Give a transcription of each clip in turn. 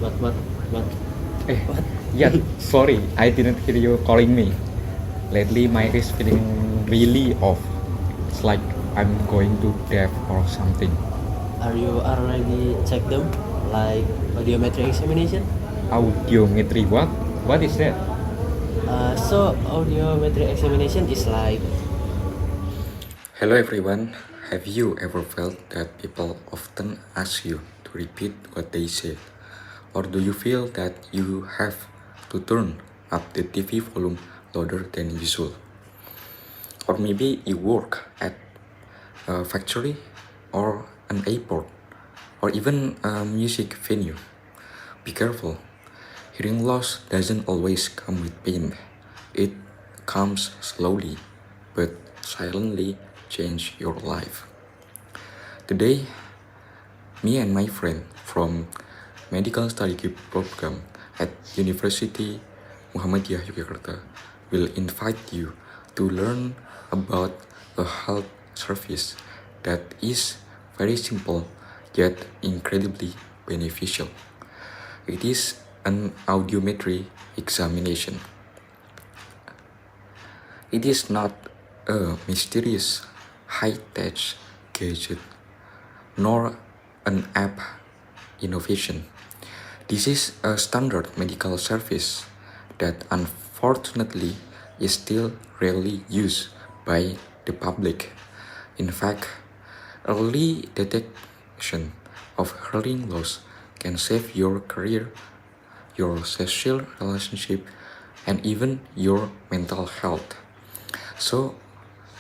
What, what, Eh, what? yeah, sorry, I didn't hear you calling me. Lately, my ears feeling really off. It's like I'm going to deaf or something. Are you already checked them? Like audiometry examination? Audiometry, what? What is that? So audiometry examination is like Hello everyone. Have you ever felt that people often ask you to repeat what they say? Or do you feel that you have to turn up the TV volume louder than usual? Or maybe you work at a factory or an airport or even a music venue. Be careful. Hearing loss doesn't always come with pain. It comes slowly but silently change your life. Today, me and my friend from medical study program at University Muhammadiyah Yogyakarta will invite you to learn about a health service that is very simple yet incredibly beneficial. It is an audiometry examination. It is not a mysterious high-tech gadget nor an app innovation. This is a standard medical service that unfortunately is still rarely used by the public. In fact, early detection of hearing loss can save your career, your social relationship, and even your mental health. So,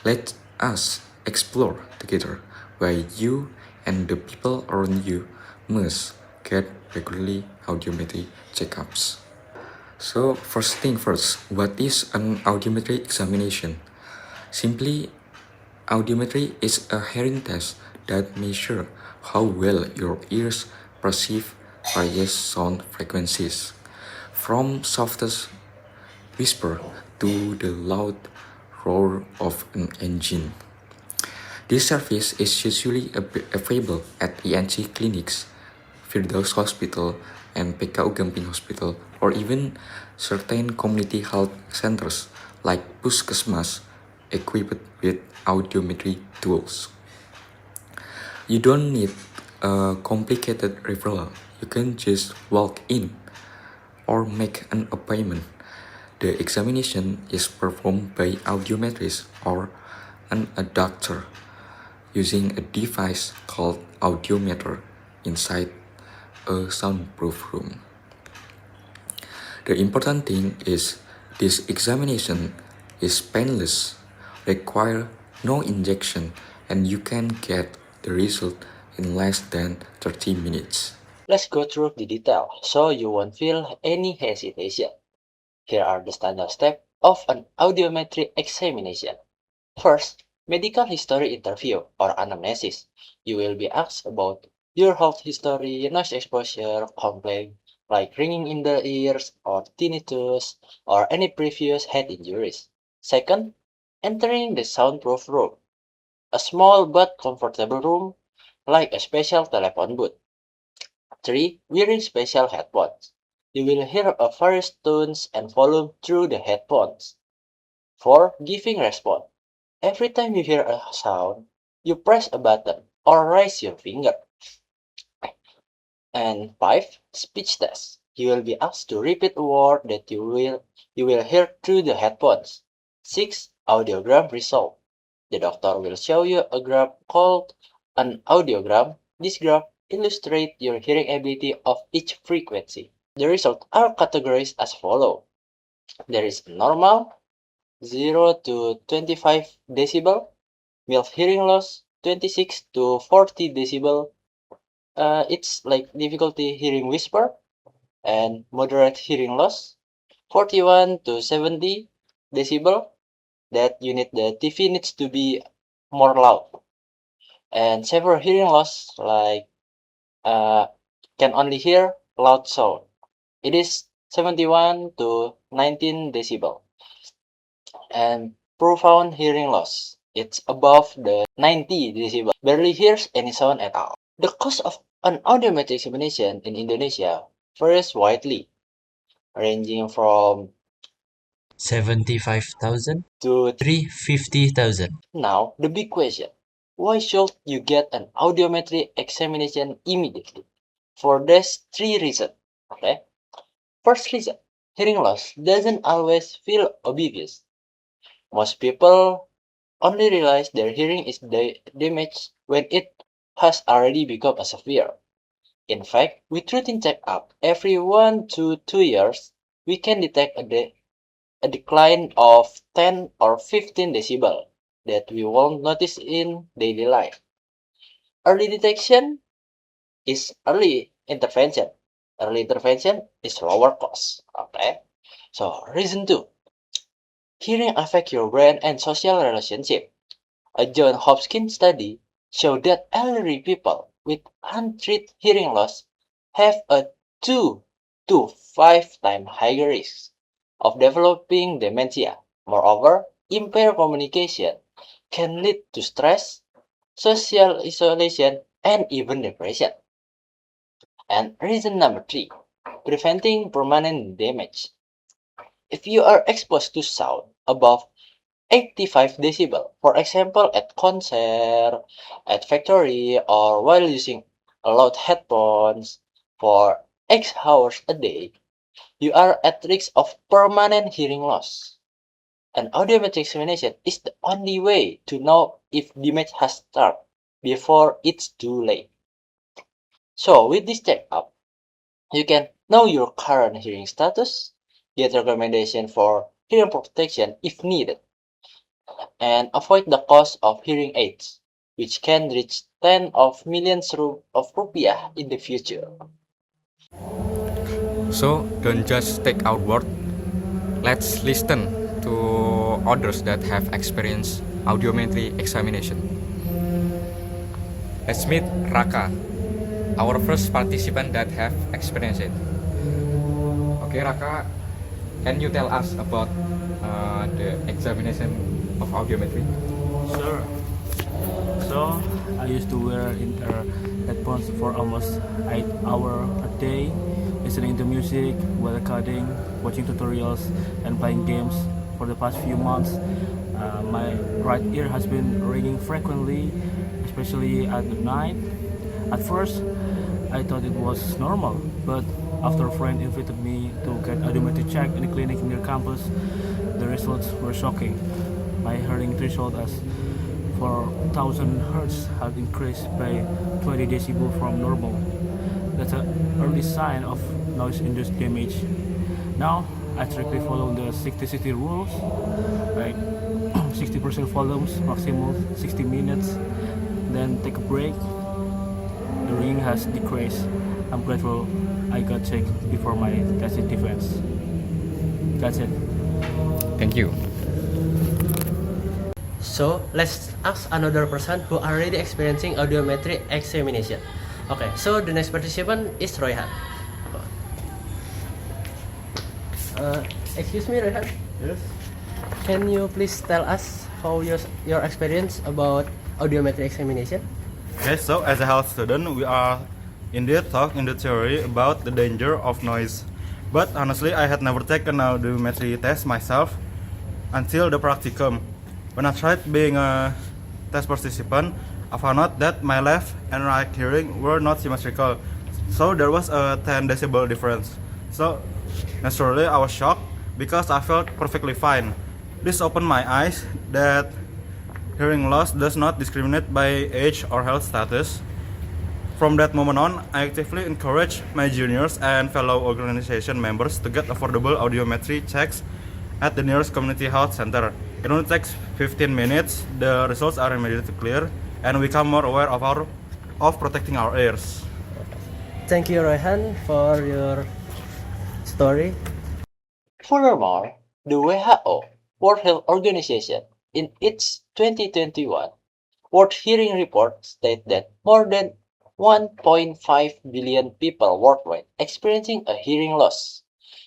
let us explore together why you and the people around you must get regularly audiometry checkups. So, first thing first, what is an audiometry examination? Simply, audiometry is a hearing test that measures how well your ears perceive various sound frequencies, from softest whisper to the loud roar of an engine. This service is usually available at ENC clinics, Firdaus Hospital, and PKU Gamping Hospital, or even certain community health centers like Puskesmas equipped with audiometry tools. You don't need a complicated referral. You can just walk in or make an appointment. The examination is performed by audiometrist or a doctor using a device called audiometer inside a soundproof room. The important thing is this examination is painless, require no injection, and you can get the result in less than 30 minutes. Let's go through the detail so you won't feel any hesitation. Here are the standard steps of an audiometry examination. First, medical history interview or anamnesis. You will be asked about your health history, noise exposure, complaint like ringing in the ears or tinnitus or any previous head injuries. Second, entering the soundproof room, a small but comfortable room like a special telephone booth. 3. Wearing special headphones. You will hear a various tones and volume through the headphones. 4. Giving response. Every time you hear a sound, you press a button or raise your finger. And 5. Speech test. You will be asked to repeat a word that you will hear through the headphones. 6. Audiogram result. The doctor will show you a graph called an audiogram. This graph illustrates your hearing ability of each frequency. The results are categorized as follows. There is normal, 0 to 25 decibel, mild hearing loss, 26 to 40 decibel. It's like difficulty hearing whisper, and moderate hearing loss, 41 to 70 decibel. That the TV needs to be more loud. And severe hearing loss, like uh, can only hear loud sound. It is 71 to 19 decibel. And profound hearing loss. It's above the 90 decibel. Barely hears any sound at all. The cost of an audiometry examination in Indonesia varies widely, ranging from 75,000 to 350,000. now the big question. Why should you get an audiometry examination immediately? For these three reasons. Okay. First reason, hearing loss doesn't always feel obvious. Most people only realize their hearing is damaged when it has already become a severe. In fact, with routine checkup every 1 to 2 years, we can detect a decline of 10 or 15 decibel that we won't notice in daily life. Early detection is early intervention. Early intervention is lower cost. Okay. So reason two, hearing affect your brain and social relationship. A John Hopkins study showed that elderly people with untreated hearing loss have a 2 to 5 times higher risk of developing dementia. Moreover, impaired communication can lead to stress, social isolation, and even depression. And reason number three, preventing permanent damage. If you are exposed to sound above 85 decibel, for example at concert, at factory, or while using loud headphones for X hours a day, you are at risk of permanent hearing loss. An audiometry examination is the only way to know if damage has started before it's too late. So with this checkup, you can know your current hearing status, get recommendation for hearing protection if needed, and avoid the cost of hearing aids, which can reach tens of millions of rupiah in the future. So don't just take our word. Let's listen to others that have experienced audiometry examination. Let's meet Raka, our first participant that have experienced it. Okay, Raka, can you tell us about the examination of audiometry? Sure. So I used to wear in-ear headphones for almost 8 hours a day, listening to music, while coding, watching tutorials, and playing games. For the past few months, my right ear has been ringing frequently, especially at night. At first, I thought it was normal, but after a friend invited me to get audiometry check in a clinic near campus, the results were shocking. My hearing threshold as 4,000 hertz had increased by 20 decibel from normal. That's an early sign of noise-induced damage. Now, I strictly follow the 60-60 rules, like 60% volumes, maximum 60 minutes, then take a break. The ringing has decreased. I'm grateful I got checked before my tested defense. That's it. Thank you. So let's ask another person who already experiencing audiometry examination. Okay, so the next participant is Royhan. Excuse me, Royhan. Yes. Can you please tell us how your experience about audiometry examination? Okay, so as a health student, we are indeed taught in the theory about the danger of noise. But honestly, I had never taken a audiometry test myself until the practicum. When I tried being a test participant, I found out that my left and right hearing were not symmetrical. So there was a 10 decibel difference. So naturally, I was shocked because I felt perfectly fine. This opened my eyes that hearing loss does not discriminate by age or health status. From that moment on, I actively encourage my juniors and fellow organization members to get affordable audiometry checks at the nearest community health center. It only takes 15 minutes, the results are immediately clear, and we become more aware of protecting our ears. Thank you, Royhan, for your story. Furthermore, the WHO, World Health Organization, in its 2021 World Hearing Report states that more than 1.5 billion people worldwide experiencing a hearing loss,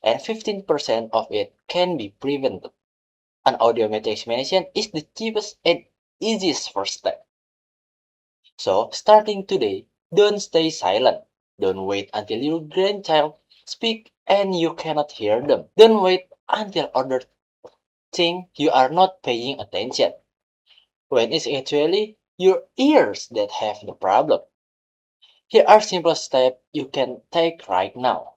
and 15% of it can be prevented. An audiometry examination is the cheapest and easiest first step. So, starting today, don't stay silent. Don't wait until your grandchild speak and you cannot hear them. Don't wait until others think you are not paying attention, when it's actually your ears that have the problem. Here are simple steps you can take right now.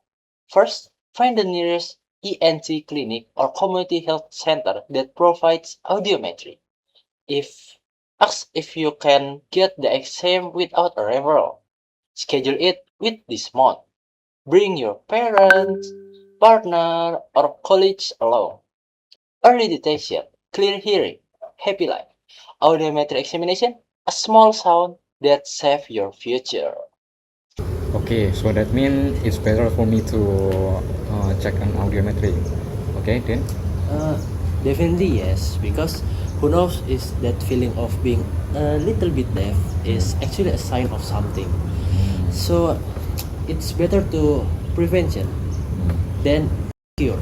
First, find the nearest ENT clinic or community health center that provides audiometry. If Ask if you can get the exam without a referral. Schedule it with this month. Bring your parents, partner, or colleagues along. Early detection, clear hearing, happy life. Audiometry examination, a small sound that saves your future. Okay, so that means it's better for me to check an audiometry. Okay, then. Uh, Definitely yes, because who knows is that feeling of being a little bit deaf is actually a sign of something. So it's better to prevention than cure.